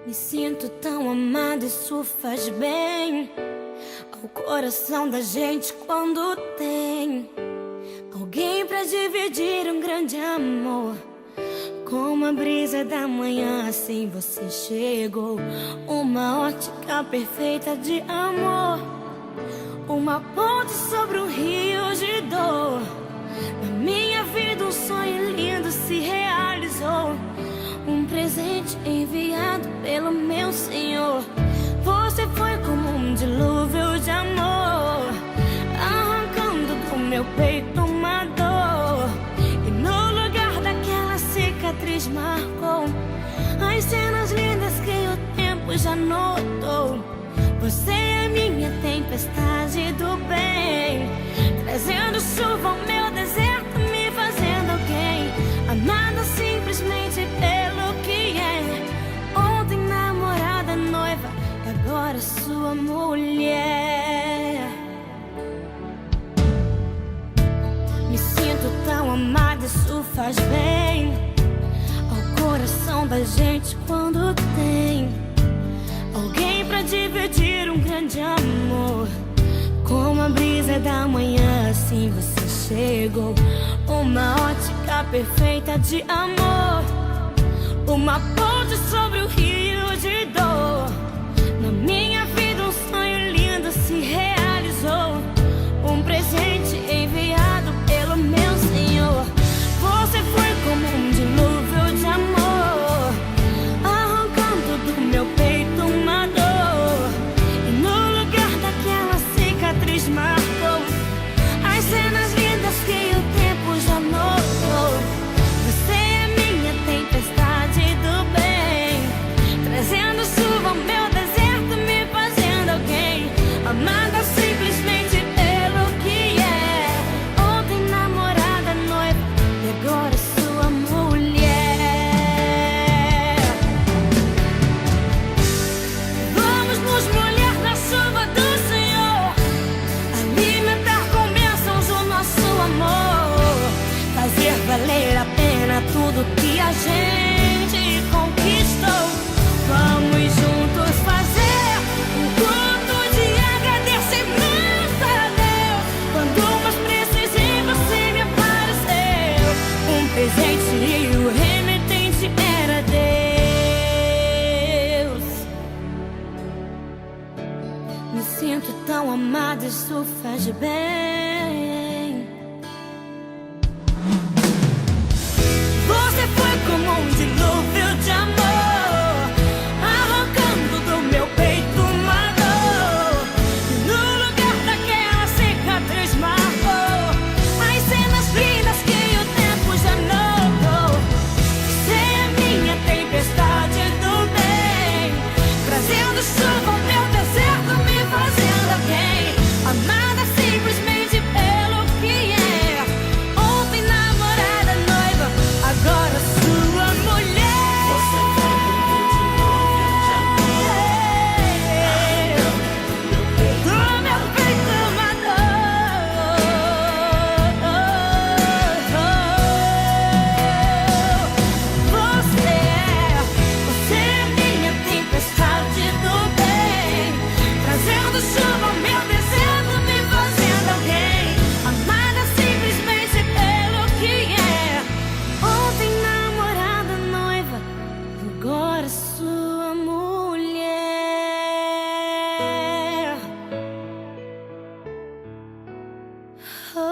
Me sinto tão amada, isso faz bem ao coração da gente quando tem alguém pra dividir um grande amor. Como a brisa da manhã, assim você chegou. Uma ótica perfeita de amor, uma ponte sobre um rio de dor. Na minha vida um sonho lindo se realizou, um presente enviado pelo meu Senhor. Você foi como um dilúvio de amor, arrancando do meu peito uma dor. E no lugar daquela cicatriz marcou as cenas lindas que o tempo já notou. Você é minha tempestade do bem, trazendo chuva ao meu deserto, me fazendo alguém amada simplesmente pelo que é. Ontem namorada, noiva, e agora sua mulher. Me sinto tão amada, isso faz bem ao coração da gente quando tem alguém pra dividir um grande amor. Como a brisa da manhã, assim você chegou. Uma ótica perfeita de amor, uma ponte sobre o rio de dor. Na minha vida um sonho lindo se realizou, um presente enviado pelo meu Senhor. Você foi como um dilúvio de amor, arrancando do meu peito uma dor. E no lugar daquela cicatriz marcou as cenas lindas que o tempo já notou. Você é minha tempestade do bem, trazendo chuva ao meu deserto, me fazendo alguém amada simplesmente pelo que é. Ontem namorada, noiva, e agora sua mulher. Vamos nos molhar na chuva do Senhor, alimentar com bênçãos o nosso amor, fazer valer a pena tudo que a gente conquistou. Vamos juntos fazer um culto de agradecimento a Deus. Quando mais precisei, você me apareceu, um presente e o remetente era Deus. Me sinto tão amada, isso faz bem. Você foi como um dilúvio de amor, arrancando do meu peito uma dor. E no lugar daquela cicatriz marcou as cenas lindas que o tempo já notou. Você é minha tempestade do bem, trazendo chuva ao meu deserto, me fazendo alguém amada simplesmente pelo que é. Ontem namorada, noiva, agora sua mulher. Você foi como um dilúvio de amor, do meu peito uma dor. Você é minha tempestade do bem, trazendo chuva ao meu deserto, me fazendo alguém amada simplesmente pelo que é. Ontem namorada, noiva, agora sua mulher. Oh.